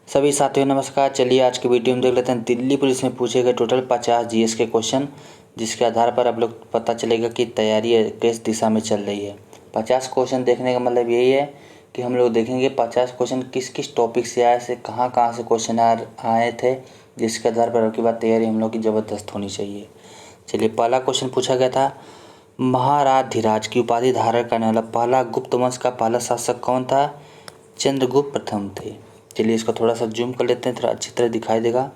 सभी साथियों नमस्कार। चलिए आज की वीडियो में देख लेते हैं दिल्ली पुलिस में पूछे गए टोटल 50 जीएस के क्वेश्चन, जिसके आधार पर आप लोग पता चलेगा कि तैयारी किस दिशा में चल रही है। 50 क्वेश्चन देखने का मतलब यही है कि हम लोग देखेंगे 50 क्वेश्चन किस किस टॉपिक से आए से कहाँ से क्वेश्चन आए थे, जिसके आधार पर आपकी बात तैयारी हम लोग की ज़बरदस्त होनी चाहिए। चलिए पहला क्वेश्चन पूछा गया था, महाराजधिराज की उपाधि धारण करने वाला पहला गुप्त वंश का पहला शासक कौन था? चंद्रगुप्त प्रथम थे। चलिए इसको थोड़ा सा जूम कर लेते हैं, थोड़ा अच्छी तरह दिखाई देगा।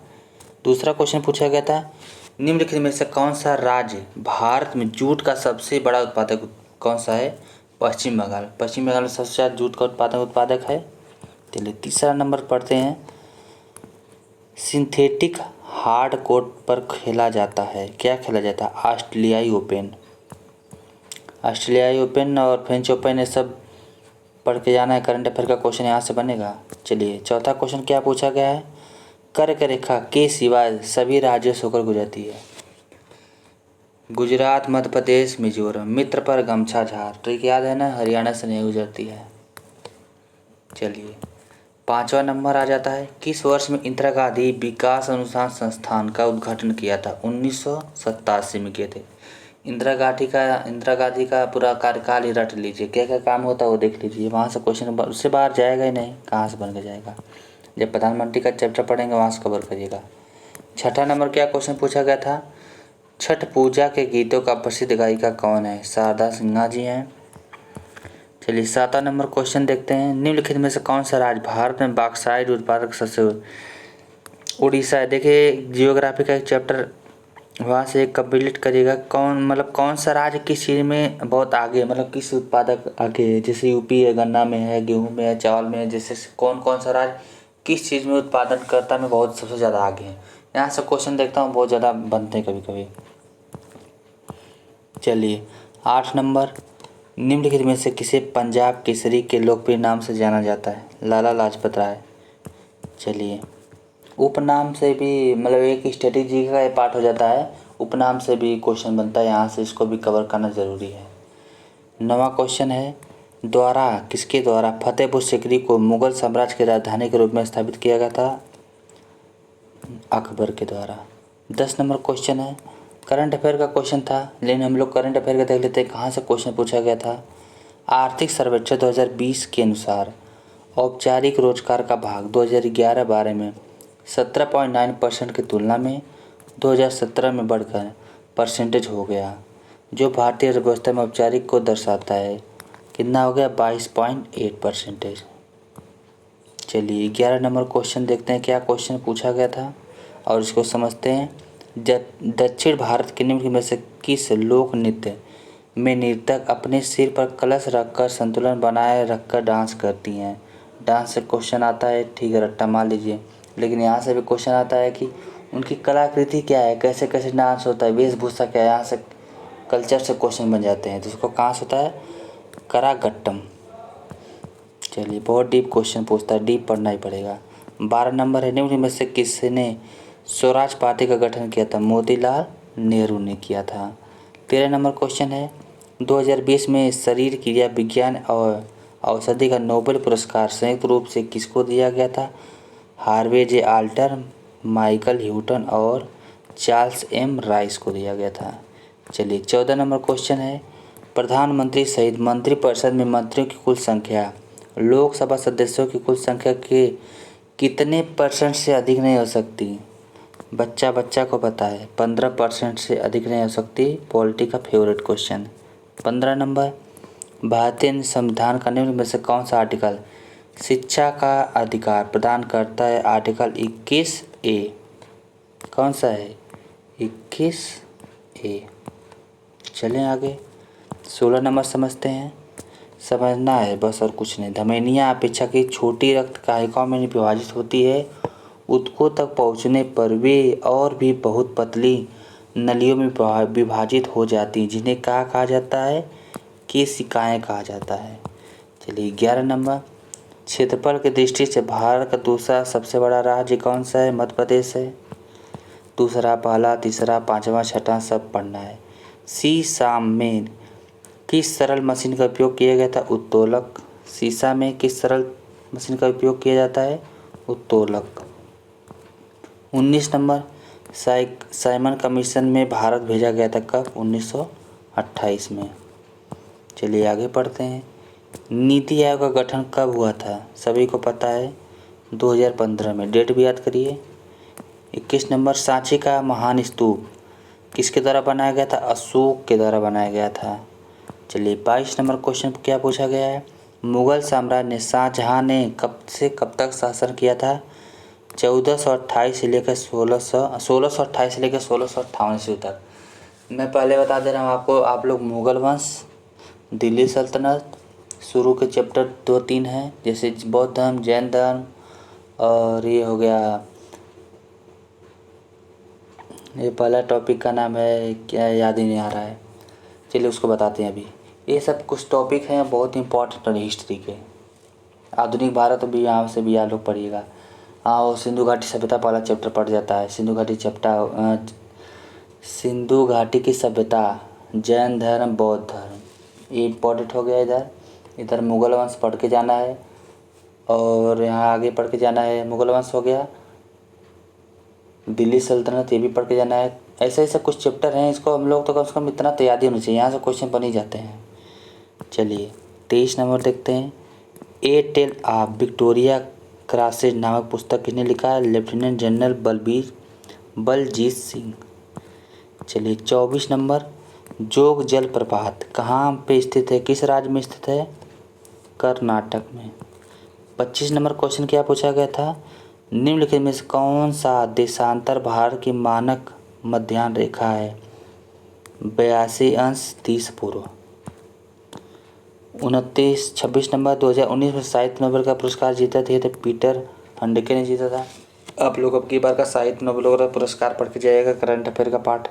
दूसरा क्वेश्चन पूछा गया था, निम्नलिखित में से कौन सा राज्य भारत में जूट का सबसे बड़ा उत्पादक कौन सा है? पश्चिम बंगाल। पश्चिम बंगाल में सबसे ज़्यादा जूट का उत्पादक है। चलिए तीसरा नंबर पढ़ते हैं, सिंथेटिक हार्ड कोर्ट पर खेला जाता है, क्या खेला जाता है? ऑस्ट्रेलियाई ओपन। ऑस्ट्रेलियाई ओपन और फ्रेंच ओपन ये सब पढ़ के जाना है। करंट अफेयर का क्वेश्चन यहाँ से बनेगा। चलिए चौथा क्वेश्चन क्या पूछा गया है, कर्क रेखा के सिवाय सभी राज्यों से होकर गुजरती है? गुजरात, मध्य प्रदेश, मिजोरम। मित्र पर गमछा झार, ट्रिक याद है ना, हरियाणा से नहीं गुजरती है। चलिए पांचवा नंबर आ जाता है, किस वर्ष में इंदिरा गांधी विकास अनुसंधान संस्थान का उद्घाटन किया था? 1987 में किए थे। इंदिरा गांधी का पूरा कार्यकाल ही रट लीजिए, क्या क्या काम होता है वो देख लीजिए। वहाँ से क्वेश्चन उससे बाहर जाएगा ही नहीं, कहाँ से बन के जाएगा। जब प्रधानमंत्री का चैप्टर पढ़ेंगे वहाँ से कवर करिएगा। छठा नंबर क्या क्वेश्चन पूछा गया था, छठ पूजा के गीतों का प्रसिद्ध गायिका कौन है? शारदा सिन्हा जी हैं। चलिए सातवां नंबर क्वेश्चन देखते हैं, निम्नलिखित में से कौन सा राज्य भारत में बॉक्साइट उत्पादक सबसे? उड़ीसा है। देखिए जियोग्राफी का एक चैप्टर वहाँ से कंप्लीट करिएगा। कौन सा राज्य किस चीज़ में बहुत आगे, मतलब किस उत्पादक आगे है? जैसे यूपी है, गन्ना में है, गेहूँ में है, चावल में है। जैसे कौन सा राज्य किस चीज़ में उत्पादनकर्ता में बहुत सबसे ज़्यादा आगे है। यहाँ से क्वेश्चन देखता हूँ बहुत ज़्यादा बनते हैं कभी कभी। चलिए 8 नंबर, निम्नलिखित में से किसे पंजाब केसरी के लोकप्रिय नाम से जाना जाता है? लाला लाजपत राय। चलिए उपनाम से भी, मतलब एक स्ट्रेटेजी का ये पार्ट हो जाता है, उपनाम से भी क्वेश्चन बनता है, यहाँ से इसको भी कवर करना ज़रूरी है। नवा क्वेश्चन है, किसके द्वारा फतेहपुर सीकरी को मुगल साम्राज्य की राजधानी के रूप में स्थापित किया गया था? अकबर के द्वारा। 10 नंबर क्वेश्चन है, करंट अफेयर का क्वेश्चन था, लेकिन हम लोग करंट अफेयर का देख लेते हैं कहाँ से क्वेश्चन पूछा गया था। आर्थिक सर्वेक्षण 2020 के अनुसार औपचारिक रोजगार का भाग 2011-12 में 17.9% की तुलना में 2017 में बढ़कर परसेंटेज हो गया, जो भारतीय अर्थव्यवस्था में औपचारिक को दर्शाता है। कितना हो गया? 22.8%। चलिए 11 नंबर क्वेश्चन देखते हैं क्या क्वेश्चन पूछा गया था और इसको समझते हैं। दक्षिण भारत के निम्न में से किस लोक नृत्य में नर्तक अपने सिर पर कलश रखकर संतुलन बनाए रखकर डांस करती हैं? डांस से क्वेश्चन आता है, ठीक है, रट्टा मार लीजिए। लेकिन यहाँ से भी क्वेश्चन आता है कि उनकी कलाकृति क्या है, कैसे कैसे डांस होता है, वेशभूषा क्या है। यहाँ से कल्चर से क्वेश्चन बन जाते हैं, तो उसको कहाँ से होता है? करागट्टम। चलिए बहुत डीप क्वेश्चन पूछता है, डीप पढ़ना ही पड़ेगा। 12 नंबर है, निम्न में से किसने स्वराज पार्टी का गठन किया था? मोतीलाल नेहरू ने किया था। 13 नंबर क्वेश्चन है, 2020 में शरीर क्रिया विज्ञान और औषधि का नोबेल पुरस्कार संयुक्त रूप से किसको दिया गया था? हार्वे जे आल्टर, माइकल ह्यूटन और चार्ल्स एम राइस को दिया गया था। चलिए 14 नंबर क्वेश्चन है, प्रधानमंत्री सहित मंत्रिपरिषद में मंत्रियों की कुल संख्या लोकसभा सदस्यों की कुल संख्या के कितने % से अधिक नहीं हो सकती? बच्चा को पता है, 15% से अधिक नहीं हो सकती। पॉलिटी का फेवरेट क्वेश्चन। 15 नंबर, भारतीय संविधान का निम्न में से कौन सा आर्टिकल शिक्षा का अधिकार प्रदान करता है? Article 21A। कौन सा है? 21A। चलें आगे 16 नंबर समझते हैं, समझना है बस और कुछ नहीं। धमनियाँ अपेक्षाकृत छोटी रक्त वाहिकाओं में विभाजित होती है, ऊतकों तक पहुँचने पर वे और भी बहुत पतली नलियों में विभाजित हो जाती हैं, जिन्हें क्या कहा जाता है? केशिकाएँ कहा जाता है। चलिए 11 नंबर, क्षेत्रफल की दृष्टि से भारत का दूसरा सबसे बड़ा राज्य कौन सा है? मध्य प्रदेश है। दूसरा, पहला, तीसरा, पाँचवा, छठा सब पढ़ना है। शीशा में किस सरल मशीन का उपयोग किया गया था? उत्तोलक। शीशा में किस सरल मशीन का उपयोग किया जाता है? उत्तोलक। 19 नंबर, साइमन कमीशन में भारत भेजा गया था कब? 1928 में। चलिए आगे पढ़ते हैं। नीति आयोग का गठन कब हुआ था? सभी को पता है, 2015 में। डेट भी याद करिए। 21 नंबर, सांची का महान स्तूप किसके द्वारा बनाया गया था? अशोक के द्वारा बनाया गया था। चलिए 22 नंबर क्वेश्चन क्या पूछा गया है? मुगल साम्राज्य ने शाहजहां ने कब से कब तक शासन किया था? 1428 से लेकर 1628 से लेकर 1658 ईस्वी तक। मैं पहले बता दे रहा हूँ आपको, आप लोग मुगल वंश, दिल्ली सल्तनत, शुरू के चैप्टर 2-3 हैं, जैसे बौद्ध धर्म, जैन धर्म, और ये हो गया, ये पहला टॉपिक का नाम है क्या, याद ही नहीं आ रहा है। चलिए उसको बताते हैं अभी। ये सब कुछ टॉपिक हैं बहुत इंपॉर्टेंट है हिस्ट्री के। आधुनिक भारत भी यहाँ से भी आप लोग पढ़िएगा। हाँ, वो सिंधु घाटी सभ्यता पहला चैप्टर पढ़ जाता है। सिंधु घाटी की सभ्यता, जैन धर्म, बौद्ध धर्म, ये इम्पोर्टेंट हो गया। इधर मुगल वंश पढ़ के जाना है, और यहाँ आगे पढ़ के जाना है। मुगल वंश हो गया, दिल्ली सल्तनत ये भी पढ़ के जाना है। ऐसे ऐसे कुछ चैप्टर हैं, इसको हम लोग तो कम से कम इतना तो याद ही होना चाहिए, यहाँ से क्वेश्चन बन ही जाते हैं। चलिए 23 नंबर देखते हैं। A tale of Victoria crosses नामक पुस्तक किसने लिखा है? Lieutenant general Baljit Singh. चलिए 24 नंबर, जोग जलप्रपात कहाँ पे स्थित है? किस राज्य में स्थित है? कर्नाटक में। 25 नंबर क्वेश्चन क्या पूछा गया था? निम्नलिखित में से कौन सा देशांतर भारत की मानक मध्याह्न रेखा है? 82°30 पूर्व। 26 नंबर, 2019 में साहित्य नोबेल का पुरस्कार जीता थे तो पीटर हंडके ने जीता था। आप लोग अब की बार का साहित्य नोबेल का पुरस्कार पढ़ के जाइएगा, करंट अफेयर का पार्ट।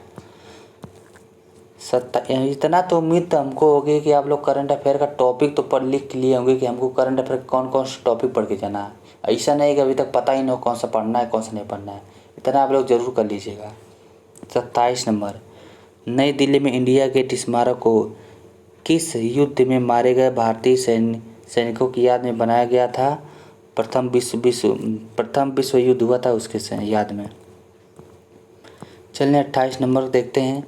इतना तो उम्मीद तो हमको होगी कि आप लोग करंट अफेयर का टॉपिक तो पढ़ लिख लिए होंगे कि हमको करंट अफेयर कौन कौन सा टॉपिक पढ़ के जाना है। ऐसा नहीं कि अभी तक पता ही ना हो कौन सा पढ़ना है कौन सा नहीं पढ़ना है, इतना आप लोग जरूर कर लीजिएगा। 27 नंबर, नई दिल्ली में इंडिया गेट स्मारक को किस युद्ध में मारे गए भारतीय सैनिकों की याद में बनाया गया था? प्रथम विश्व युद्ध हुआ था उसके याद में। चलिए 28 नंबर देखते हैं।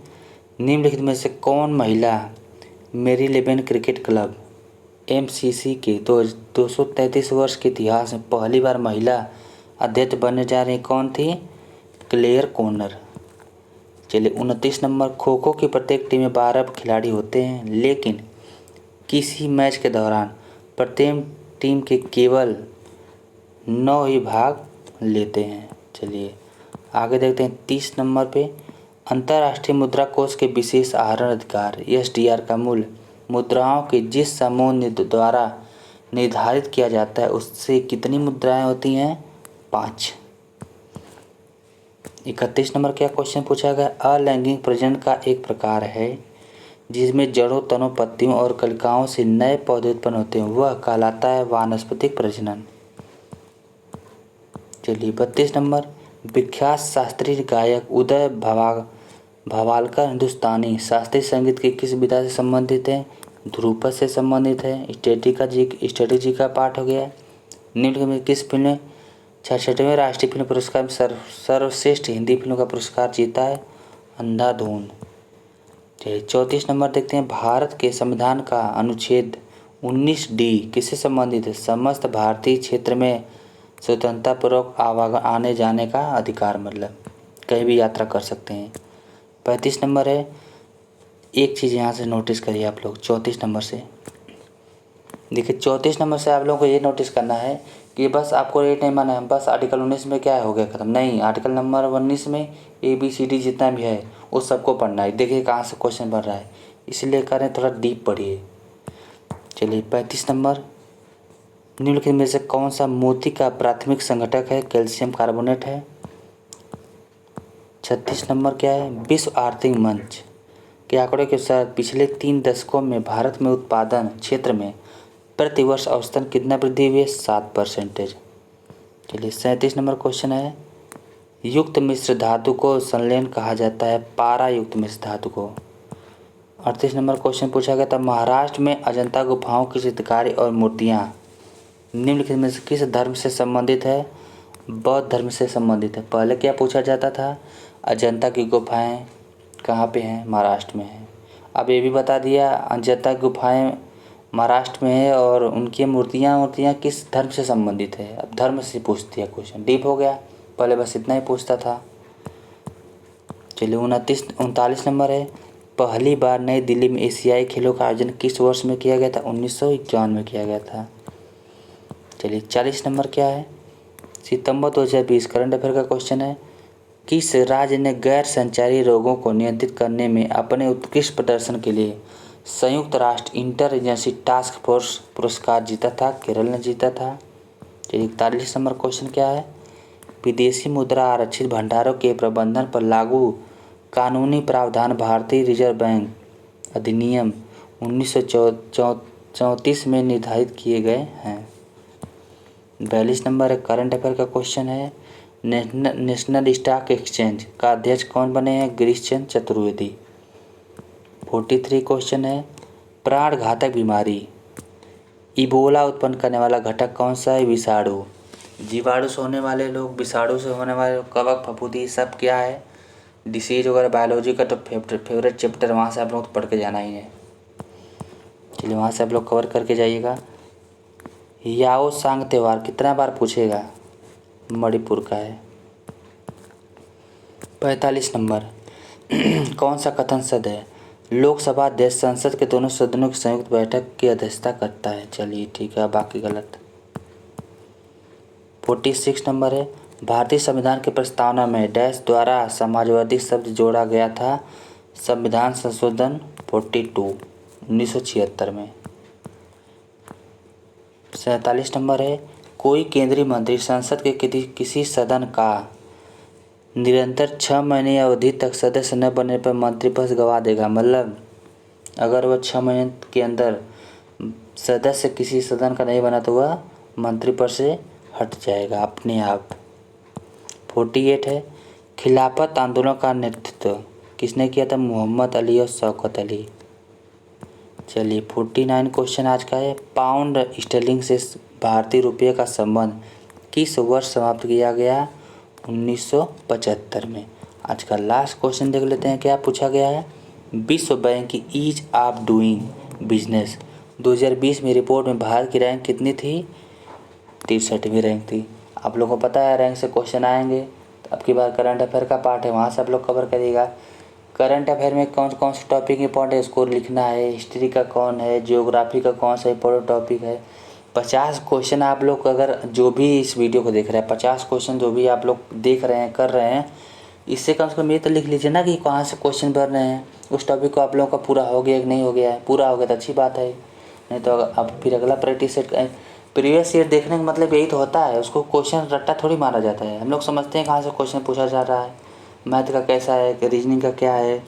निम्नलिखित में से कौन महिला मेरीलेबन क्रिकेट क्लब MCC के 233 वर्ष के इतिहास में पहली बार महिला अध्यक्ष बनने जा रही कौन थी? Claire Corner. चलिए 29 नंबर, खो खो की प्रत्येक टीम में 12 खिलाड़ी होते हैं, लेकिन किसी मैच के दौरान प्रत्येक टीम के केवल 9 ही भाग लेते हैं। चलिए आगे देखते हैं 30 नंबर पे। अंतर्राष्ट्रीय मुद्रा कोष के विशेष आहरण अधिकार SDR का मूल्य मुद्राओं के जिस समूह द्वारा निर्धारित किया जाता है उससे कितनी मुद्राएं होती हैं? 5। 31 नंबर क्या क्वेश्चन पूछा गया? अलैंगिक प्रजनन का एक प्रकार है जिसमें जड़ों, तनों, पत्तियों और कलिकाओं से नए पौधे उत्पन्न होते हैं, वह कहलाता है वानस्पतिक प्रजनन। चलिए 32 नंबर, विख्यात शास्त्रीय गायक उदय भवालकर हिंदुस्तानी शास्त्रीय संगीत की किस विधा से संबंधित है? ध्रुपद से संबंधित है। स्ट्रेटेजी का पार्ट हो गया। निम्नलिखित में किस फिल्म ने 66वें राष्ट्रीय फिल्म पुरस्कार में सर्वश्रेष्ठ हिंदी फिल्म का पुरस्कार जीता है? अंधाधुन। 34 नंबर देखते हैं। भारत के संविधान का अनुच्छेद 19D किससे संबंधित है? समस्त भारतीय क्षेत्र में स्वतंत्रतापूर्वक आवागमन, आने जाने का अधिकार, मतलब कहीं भी यात्रा कर सकते हैं। 35 नंबर है, एक चीज़ यहाँ से नोटिस करिए आप लोग 34 नंबर से। देखिए 34 नंबर से आप लोगों को ये नोटिस करना है कि बस आपको रेट नहीं माना है, बस आर्टिकल 19 में क्या हो गया खत्म, नहीं। आर्टिकल नंबर 19 में ABCD जितना भी है उस सबको पढ़ना है। देखिए कहाँ से क्वेश्चन बन रहा है, इसलिए करें थोड़ा डीप पढ़िए। चलिए 35 नंबर, निम्नलिखित में से कौन सा मोती का प्राथमिक संघटक है? कैल्शियम कार्बोनेट है। 36 नंबर क्या है? विश्व आर्थिक मंच के आंकड़ों के अनुसार पिछले 3 दशकों में भारत में उत्पादन क्षेत्र में प्रति वर्ष औसतन कितना वृद्धि हुई है? 7%। चलिए 37 नंबर क्वेश्चन है, युक्त मिश्र धातु को संलयन कहा जाता है? पारा युक्त मिश्र धातु को। 38 नंबर क्वेश्चन पूछा गया था, महाराष्ट्र में अजंता गुफाओं की चित्रकारी और मूर्तियाँ निम्नलिखित में से किस धर्म से संबंधित है? बौद्ध धर्म से संबंधित है। पहले क्या पूछा जाता था, अजंता की गुफाएं कहाँ पे हैं, महाराष्ट्र में है। अब ये भी बता दिया अजंता की गुफाएं महाराष्ट्र में है और उनकी मूर्तियाँ किस धर्म से संबंधित है। अब धर्म से पूछ दिया क्वेश्चन, डीप हो गया, पहले बस इतना ही पूछता था। चलिए 39 नंबर है, पहली बार नई दिल्ली में एशियाई खेलों का आयोजन किस वर्ष में किया गया था, 1951 में किया गया था। चलिए 40 नंबर क्या है, सितंबर 2020 करंट अफेयर का क्वेश्चन है, किस राज्य ने गैर संचारी रोगों को नियंत्रित करने में अपने उत्कृष्ट प्रदर्शन के लिए संयुक्त राष्ट्र इंटर एजेंसी टास्क फोर्स पुरस्कार जीता था, केरल ने जीता था। चलिए 41 नंबर क्वेश्चन क्या है, विदेशी मुद्रा आरक्षित भंडारों के प्रबंधन पर लागू कानूनी प्रावधान भारतीय रिजर्व बैंक अधिनियम 1934 में निर्धारित किए गए हैं। 42 नंबर करंट अफेयर का क्वेश्चन है, नेशनल स्टॉक एक्सचेंज का अध्यक्ष कौन बने हैं, गिरीश चंद्र चतुर्वेदी। 43 क्वेश्चन है, प्राण घातक बीमारी इबोला उत्पन्न करने वाला घटक कौन सा है, विषाणु। जीवाणु से होने वाले लोग, विषाणु से होने वाले कवक फफूंदी सब क्या है, डिसीज वगैरह बायोलॉजी का तो फेवरेट चैप्टर, वहाँ से आप लोग तो पढ़ के जाना ही है। चलिए वहाँ से आप लोग कवर करके जाइएगा। याओ सांग त्यौहार कितना बार पूछेगा, मणिपुर का है। 45 नंबर कौन सा कथन सद है, लोकसभा अध्यक्ष संसद के दोनों सदनों की संयुक्त बैठक की अध्यक्षता करता है। चलिए ठीक है, बाकी गलत। 46 नंबर है, भारतीय संविधान की प्रस्तावना में डैश द्वारा समाजवादी शब्द जोड़ा गया था, संविधान संशोधन 42 1976 में। 47 नंबर है, कोई केंद्रीय मंत्री संसद के किसी सदन का निरंतर 6 महीने अवधि तक सदस्य न बनने पर मंत्री पद गंवा देगा। मतलब अगर वह 6 महीने के अंदर सदस्य किसी सदन का नहीं बना तो वह मंत्री पद से हट जाएगा अपने आप। 48 है, खिलाफत आंदोलन का नेतृत्व किसने किया था, मोहम्मद अली और शौकत अली। चलिए 49 क्वेश्चन आज का है, पाउंड स्टर्लिंग से भारतीय रुपये का संबंध किस वर्ष समाप्त किया गया, 1975 में। आज का लास्ट क्वेश्चन देख लेते हैं क्या पूछा गया है, विश्व बैंक की ईज ऑफ डूइंग बिजनेस 2020 में रिपोर्ट में भारत की रैंक कितनी थी, 63वीं रैंक थी। आप लोगों को पता है रैंक से क्वेश्चन आएंगे, तो अब की बार करंट अफेयर का पार्ट है, वहाँ से आप लोग कवर करिएगा। करंट अफेयर में कौन कौन से टॉपिक इंपॉर्टेंट है उसको लिखना है, हिस्ट्री का कौन है, जियोग्राफी का कौन सा इंपॉर्टेंट टॉपिक है। 50 क्वेश्चन आप लोग अगर जो भी इस वीडियो को देख रहे हैं, 50 क्वेश्चन जो भी आप लोग देख रहे हैं कर रहे हैं, इससे कम से कम ये तो लिख लीजिए ना कि कहाँ से क्वेश्चन बन रहे हैं, उस टॉपिक को आप लोगों का पूरा हो गया कि नहीं हो गया है। पूरा हो गया तो अच्छी बात है, नहीं तो अब फिर अगला प्रैक्टिस सेट प्रीवियस ईयर देखने का मतलब यही तो होता है, उसको क्वेश्चन रट्टा थोड़ी मारा जाता है। हम लोग समझते हैं कहाँ से क्वेश्चन पूछा जा रहा है, मैथ का कैसा है, रीजनिंग का क्या है,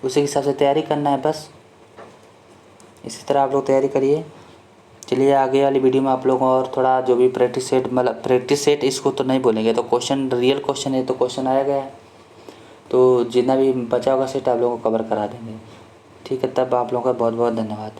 उसी के हिसाब से तैयारी करना है बस। इसी तरह आप लोग तैयारी करिए। चलिए आगे वाली वीडियो में आप लोगों और थोड़ा जो भी प्रैक्टिस सेट, मतलब प्रैक्टिस सेट इसको तो नहीं बोलेंगे, तो क्वेश्चन रियल क्वेश्चन है तो क्वेश्चन आया गया है, तो जितना भी बचा होगा सेट आप लोगों को कवर करा देंगे। ठीक है, तब आप लोगों का बहुत बहुत धन्यवाद।